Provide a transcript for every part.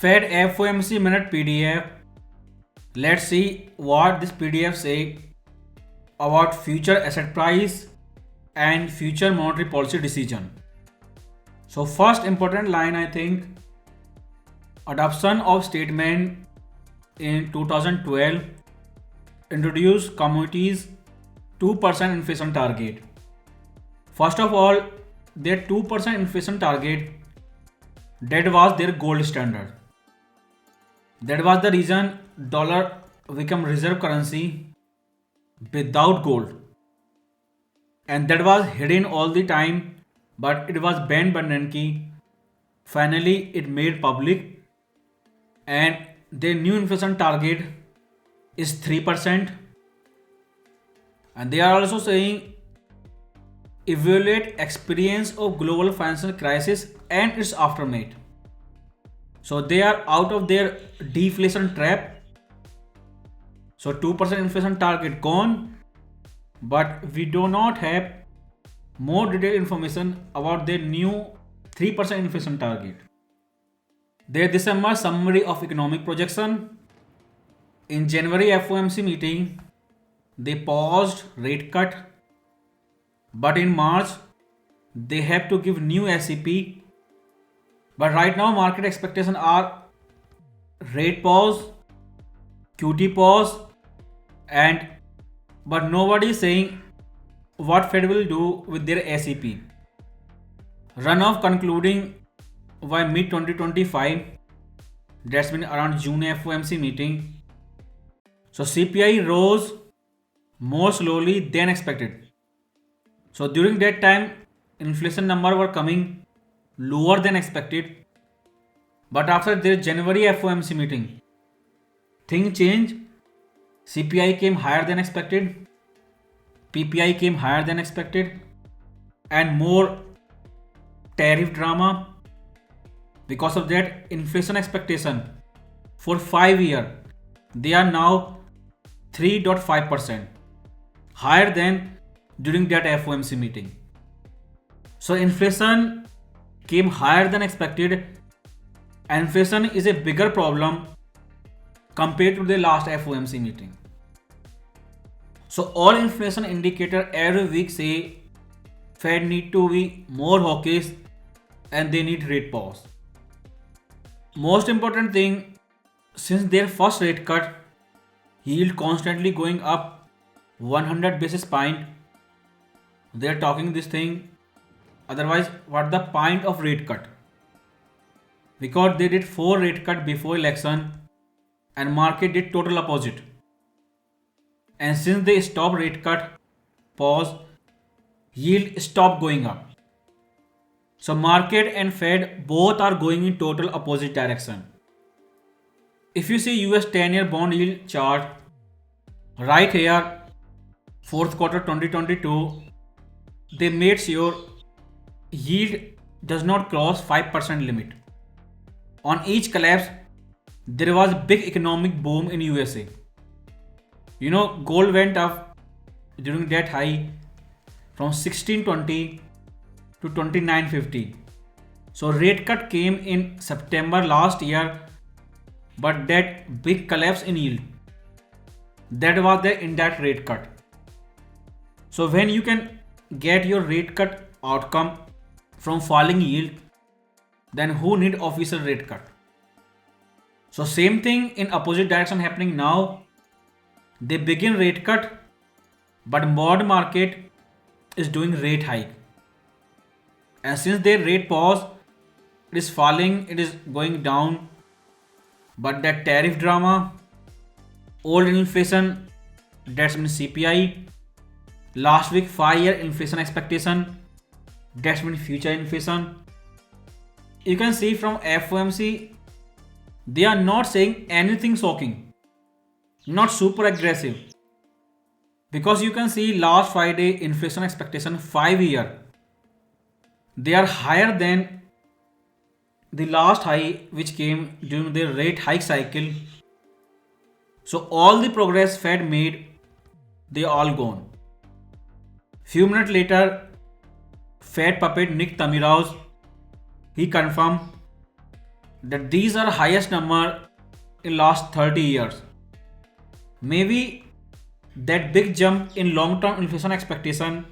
Fed FOMC minute PDF. Let's see what this PDF say about future asset price and future monetary policy decision. So first important line, I think, adoption of statement in 2012 introduced commodities 2% inflation target. First of all, their 2% inflation target, that was their gold standard. That was the reason dollar became reserve currency without gold. And that was hidden all the time, but it was Ben Bernanke. Finally, it made public, and their new inflation target is 3%. And they are also saying evaluate experience of global financial crisis and its aftermath. So they are out of their deflation trap. So 2% inflation target gone, but we do not have more detailed information about their new 3% inflation target. Their December summary of economic projection. In January FOMC meeting, they paused rate cut, but in March they have to give new SEP. But right now market expectations are rate pause, QT pause, and but nobody is saying what Fed will do with their SEP. Runoff concluding by mid 2025. That's been around June FOMC meeting. So CPI rose more slowly than expected. So during that time, inflation number were coming lower than expected. But after their January FOMC meeting, things changed. CPI came higher than expected. PPI came higher than expected. And more tariff drama. Because of that, inflation expectation for 5 years, they are now 3.5%, higher than during that FOMC meeting. So inflation came higher than expected. Inflation is a bigger problem compared to the last FOMC meeting. So all inflation indicator every week say Fed need to be more hawkish and they need rate pause. Most important thing, since their first rate cut, yield constantly going up 100 basis point, they are talking this thing. Otherwise, what the point of rate cut? Because they did 4 rate cut before election and market did total opposite. And since they stopped rate cut, pause, yield stopped going up. So market and Fed both are going in total opposite direction. If you see US 10-year bond yield chart, right here, fourth quarter 2022, they made sure yield does not cross 5% limit. On each collapse, there was big economic boom in USA. Gold went up during that high from 1620 to 2950. So rate cut came in September last year, but that big collapse in yield, that was the indirect rate cut. So when you can get your rate cut outcome from falling yield, then who need official rate cut? So same thing in opposite direction happening now. They begin rate cut, but bond market is doing rate hike. And since their rate pause, it is falling, it is going down. But that tariff drama, old inflation, that's means CPI, last week 5-year inflation expectation, that's means future inflation. You can see from FOMC, they are not saying anything shocking, not super aggressive. Because you can see last Friday inflation expectation 5-year, they are higher than the last high which came during the rate hike cycle. So all the progress Fed made, they all gone. Few minutes later, Fed puppet Nick Tamiraus, he confirmed that these are highest number in last 30 years. Maybe that big jump in long-term inflation expectation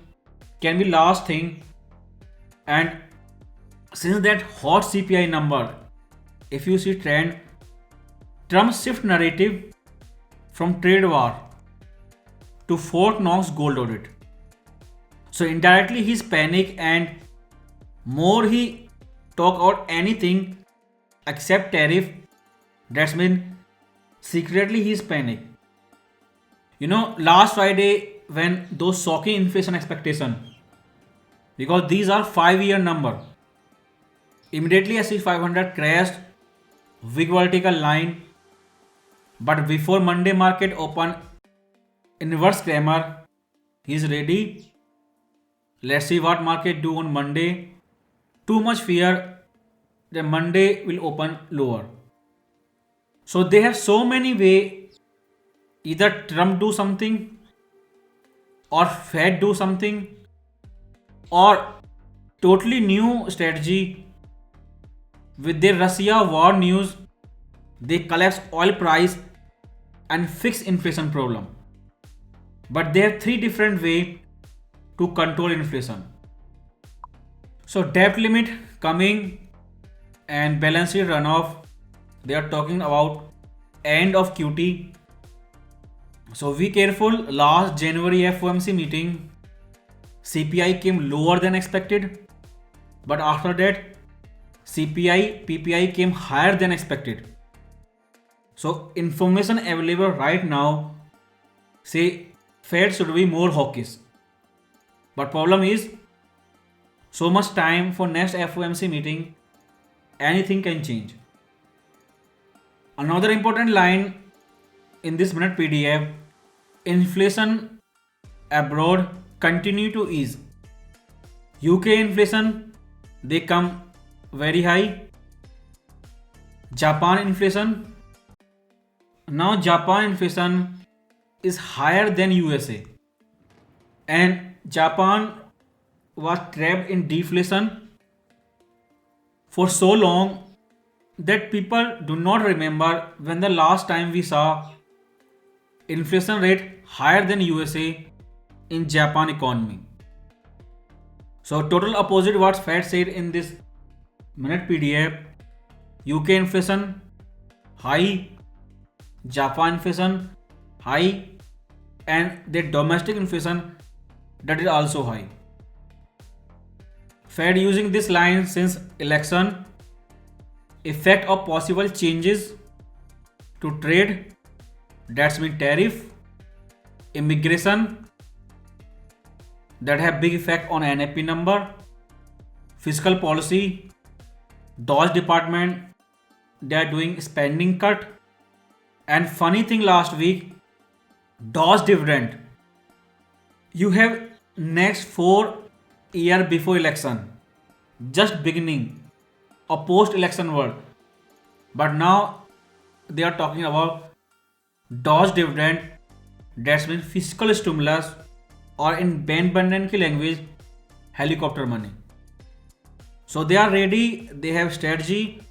can be last thing. And since that hot CPI number, if you see trend, Trump shift narrative from trade war to Fort Knox gold audit. So indirectly he's panic, and more he talk about anything except tariff, that's mean secretly he's panic. Last Friday when those shocking inflation expectation, because these are 5-year number, immediately S&P 500 crashed, big vertical line. But before Monday market open, inverse Kramer, he's ready. Let's see what market do on Monday. Too much fear that Monday will open lower. So they have so many way. Either Trump do something, or Fed do something, or totally new strategy. With their Russia war news, they collapse oil price and fix inflation problem. But there are three different way to control inflation. So debt limit coming and balance sheet runoff. They are talking about end of QT. So be careful. Last January FOMC meeting, CPI came lower than expected, but after that CPI PPI came higher than expected. So information available right now say Fed should be more hawkish. But problem is so much time for next FOMC meeting, anything can change. Another important line in this minute PDF, inflation abroad continue to ease. UK inflation, they come very high. Japan inflation, now Japan inflation is higher than USA, and Japan was trapped in deflation for so long that people do not remember when the last time we saw inflation rate higher than USA in Japan economy. So total opposite what Fed said in this minute PDF. UK inflation high, Japan inflation high, and the domestic inflation that is also high. Fed using this line since election, effect of possible changes to trade, that's mean tariff, immigration, that have big effect on NFP number, fiscal policy, Dodge department, they are doing spending cut, and funny thing last week, Dodge dividend. You have next 4 year before election, just beginning a post-election world, but now they are talking about Dodge dividend, that means fiscal stimulus, or in Ben Bernanke language, helicopter money. So they are ready, they have strategy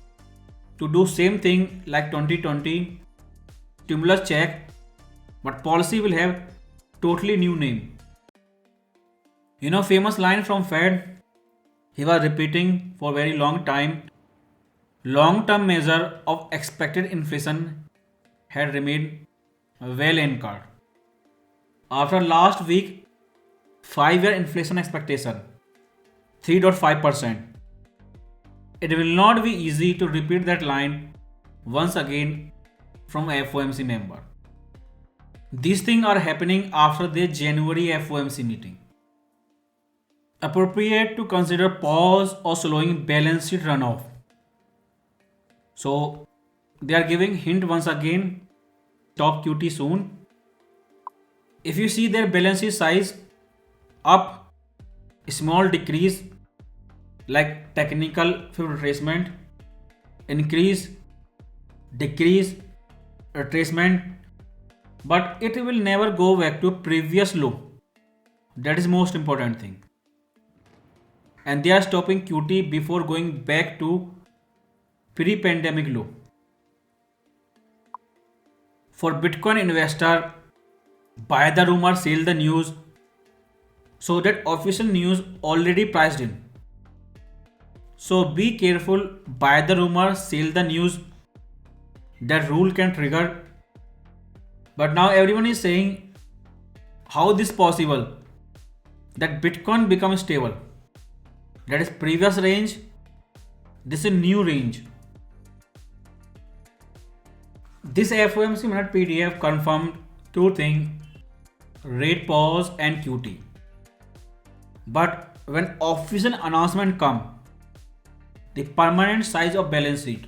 to do same thing like 2020 stimulus check, but policy will have totally new name. Famous line from Fed, he was repeating for very long time, long-term measure of expected inflation had remained well anchored. After last week, 5-year inflation expectation 3.5%. It will not be easy to repeat that line once again from FOMC member. These things are happening after the January FOMC meeting. Appropriate to consider pause or slowing balance sheet runoff. So they are giving hint once again, top QT soon. If you see their balance sheet size up, small decrease like technical retracement, increase, decrease, retracement, but it will never go back to previous low. That is most important thing. And they are stopping QT before going back to pre-pandemic low. For Bitcoin investor, buy the rumor, sell the news. So that official news already priced in. So be careful, buy the rumor, sell the news. That rule can trigger. But now everyone is saying how this possible that Bitcoin becomes stable. That is previous range. This is new range. This FOMC minute PDF confirmed two things: rate pause and QT. But when official announcement come, the permanent size of balance sheet,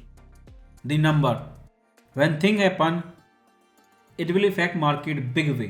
the number, when thing happen, it will affect market big way.